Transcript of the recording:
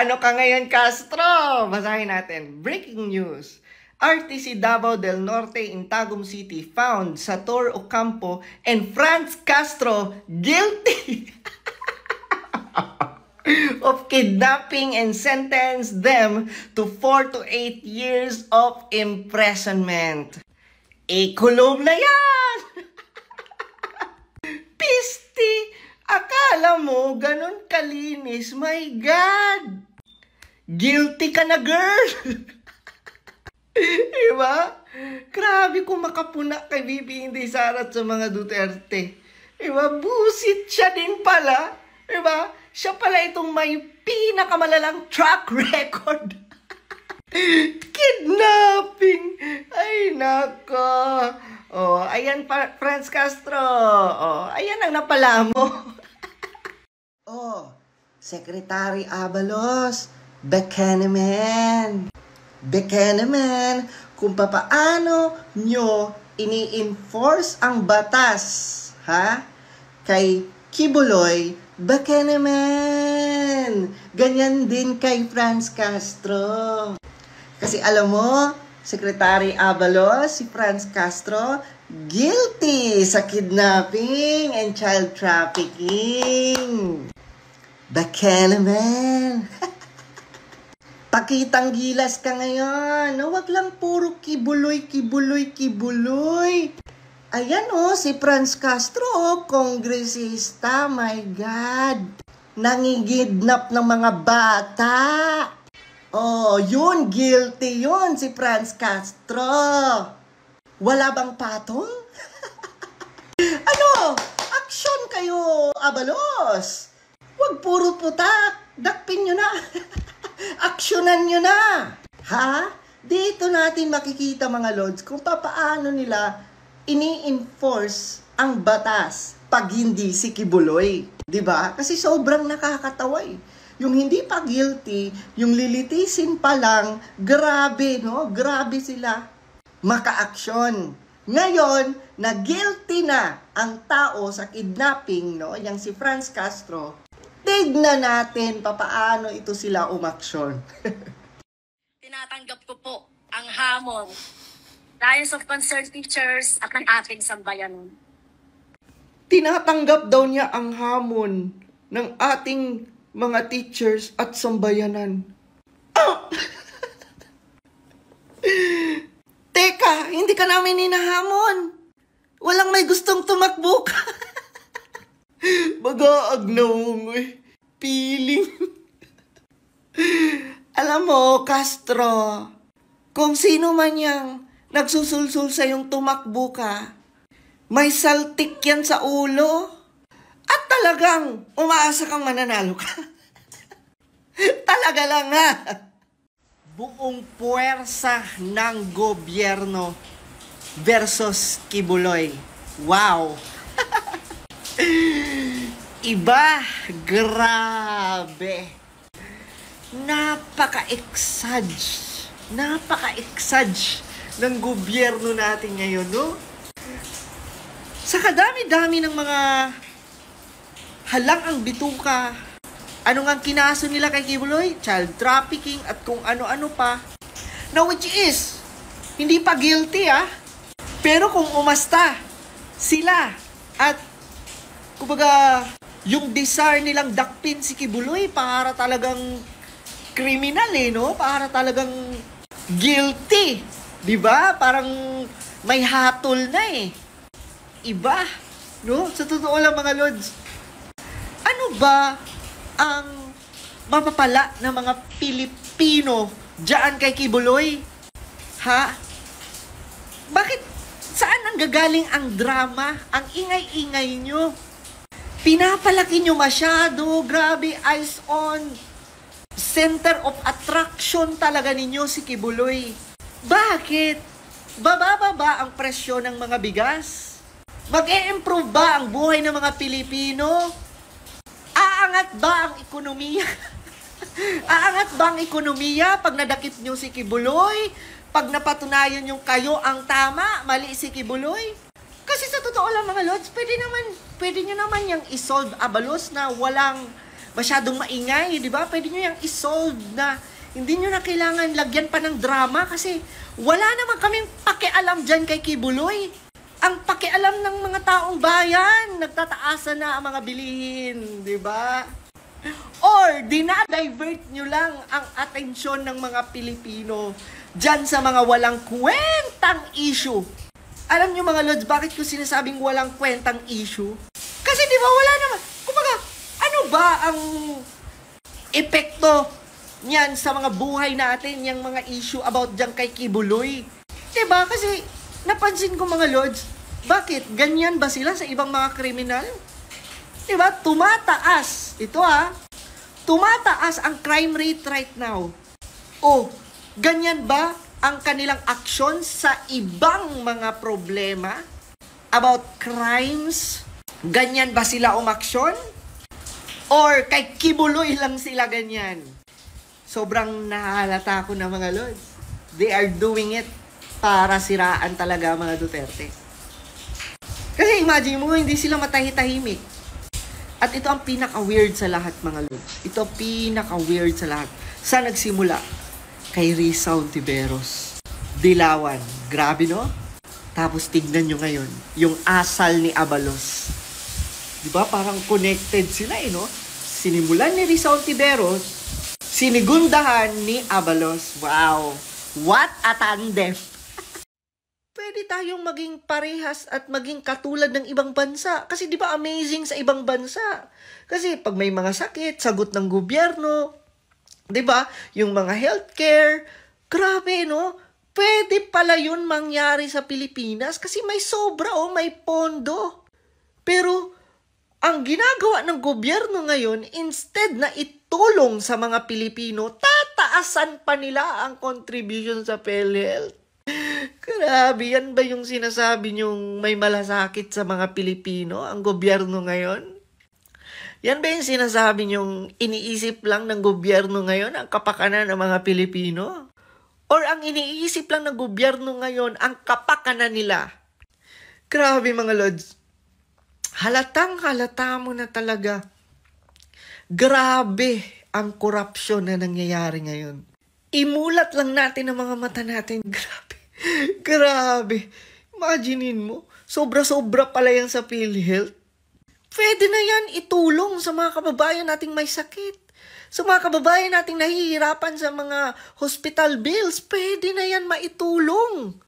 Paano ka ngayon, Castro? Basahin natin. Breaking news. RTC Davao del Norte in Tagum City found Sator Ocampo and Franz Castro guilty of kidnapping and sentenced them to 4 to 8 years of imprisonment. Kulong na yan! Pisti! Akala mo, ganun kalinis. My God! Guilty ka na, girl! Diba? Grabe kung makapuna kay Bibi Inday Sara at sa mga Duterte. Diba? Busit siya din pala. Diba? Siya pala itong may pinakamalalang track record. Kidnapping! Ay, nako! Oh, ayan Franz Castro. Oh, ayan ang napala mo. Oh, Secretary Abalos, Bekeneman. Bekeneman, kung papaano nyo ini-enforce ang batas, ha? Kay Kibuloy, Bekeneman. Ganyan din kay Franz Castro. Kasi alam mo, Secretary Abalos, si Franz Castro, guilty sa kidnapping and child trafficking. Bekeneman. Pakitang gilas ka ngayon. No, wag lang puro kibuloy, kibuloy, kibuloy. Ayan si Franz Castro, kongresista, my God. Nangigidnap ng mga bata. Oh, yun, guilty yun, si Franz Castro. Wala bang patong? Ano? Action kayo, Abalos. Huwag puro putak. Dakpin nyo na. Aksyonan nyo na. Ha? Dito natin makikita, mga lords, kung paano nila ini-enforce ang batas pag hindi si Kibuloy. Diba? Kasi sobrang nakakatawa eh. Yung hindi pa guilty, yung lilitisin pa lang, grabe, no? Grabe sila maka-aksyon. Ngayon, na guilty na ang tao sa kidnapping, no? Yang si Franz Castro, tignan natin papaano ito sila umaksyon. Tinatanggap ko po ang hamon dahil sa concerned teachers at ng ating sambayanan. Tinatanggap daw niya ang hamon ng ating mga teachers at sambayanan. Ah! Teka, hindi ka namin hinahamon. Walang may gustong tumakbo ka. Bagaagnaw mo eh. Piling. Alam mo, Castro, kung sino man yang nagsusulsul sa yung tumakbo ka, may saltik yan sa ulo. At talagang umaasa kang mananalo ka. Talaga lang nga. Buong puwersa ng gobyerno versus Kibuloy. Wow. Iba. Grabe. Napaka-exage ng gobyerno natin ngayon, no? Sa kadami-dami ng mga halang ang bituka. Ano nga kinaso nila kay Kibuloy? Child trafficking at kung ano-ano pa. Now, which is, hindi pa guilty, Pero kung umasta sila at, kumbaga, yung desire nilang dakpin si Kibuloy para talagang criminal, no? Para talagang guilty. Diba? Parang may hatol na, Iba, no? Sa totoo lang, mga lords, ano ba ang mapapala ng mga Pilipino diyan kay Kibuloy? Ha? Bakit? Saan nanggagaling ang drama? Ang ingay-ingay nyo? Pinapalaki nyo masyado. Grabe, eyes on. Center of attraction talaga ninyo si Kibuloy. Bakit? Bababa ba ang presyo ng mga bigas? Mag-e-improve ba ang buhay ng mga Pilipino? Aangat ba ang ekonomiya? Aangat ba ang ekonomiya pag nadakip nyo si Kibuloy? Pag napatunayan yung kayo ang tama, mali si Kibuloy? Kasi sa totoo lang, mga lords, pwede nyo naman yung isolve, Abalos, na walang masyadong maingay, di ba? Pwede nyo yung isolve na hindi nyo na kailangan lagyan pa ng drama kasi wala naman kaming pakialam dyan kay Kibuloy. Ang pakialam ng mga taong bayan, nagtataasan na ang mga bilihin, di ba? Or dinadivert nyo lang ang atensyon ng mga Pilipino dyan sa mga walang kwentang issue. Alam nyo mga Lods, bakit ko sinasabing walang kwentang issue? Kasi di ba wala naman, kumbaga, ano ba ang epekto niyan sa mga buhay natin, yung mga issue about dyan kay Kibuloy? Diba? Kasi, napansin ko mga Lods, bakit? Ganyan ba sila sa ibang mga kriminal? Diba? Tumataas. Ito tumataas ang crime rate right now. O, ganyan ba ang kanilang aksyon sa ibang mga problema about crimes? Ganyan ba sila umaksyon? Or kay Kibuloy lang sila ganyan? Sobrang nahalata ko na mga Lods. They are doing it para siraan talaga mga Duterte. Kasi imagine mo, hindi sila matahi-tahimik. At ito ang pinaka-weird sa lahat mga Lods. Ito pinaka-weird sa lahat. Saan nagsimula? Kay Risa Hontiveros. Dilawan. Grabe no? Tapos tignan nyo ngayon, yung asal ni Abalos. Diba? Parang connected sila no? Sinimulan ni Risa Hontiveros, sinigundahan ni Abalos. Wow! What a tandem! Pwede tayong maging parehas at maging katulad ng ibang bansa. Kasi di ba amazing sa ibang bansa? Kasi pag may mga sakit, sagot ng gobyerno. Di ba? Yung mga healthcare. Grabe, no? Pwede pala yun mangyari sa Pilipinas kasi may sobra o may pondo. Pero ang ginagawa ng gobyerno ngayon, instead na itulong sa mga Pilipino, tataasan pa nila ang contribution sa PhilHealth. Grabe, yan ba yung sinasabi nyong may malasakit sa mga Pilipino, ang gobyerno ngayon? Yan ba yung sinasabi nyong iniisip lang ng gobyerno ngayon ang kapakanan ng mga Pilipino? Or ang iniisip lang ng gobyerno ngayon ang kapakanan nila? Grabe mga Lods. Halatang-halata mo na talaga. Grabe ang korupsyon na nangyayari ngayon. Imulat lang natin ang mga mata natin. Grabe. Grabe. Imaginein mo, sobra-sobra pala yan sa PhilHealth. Pwede na yan itulong sa mga kababayan nating may sakit. Sa mga kababayan nating nahihirapan sa mga hospital bills, pwede na yan maitulong.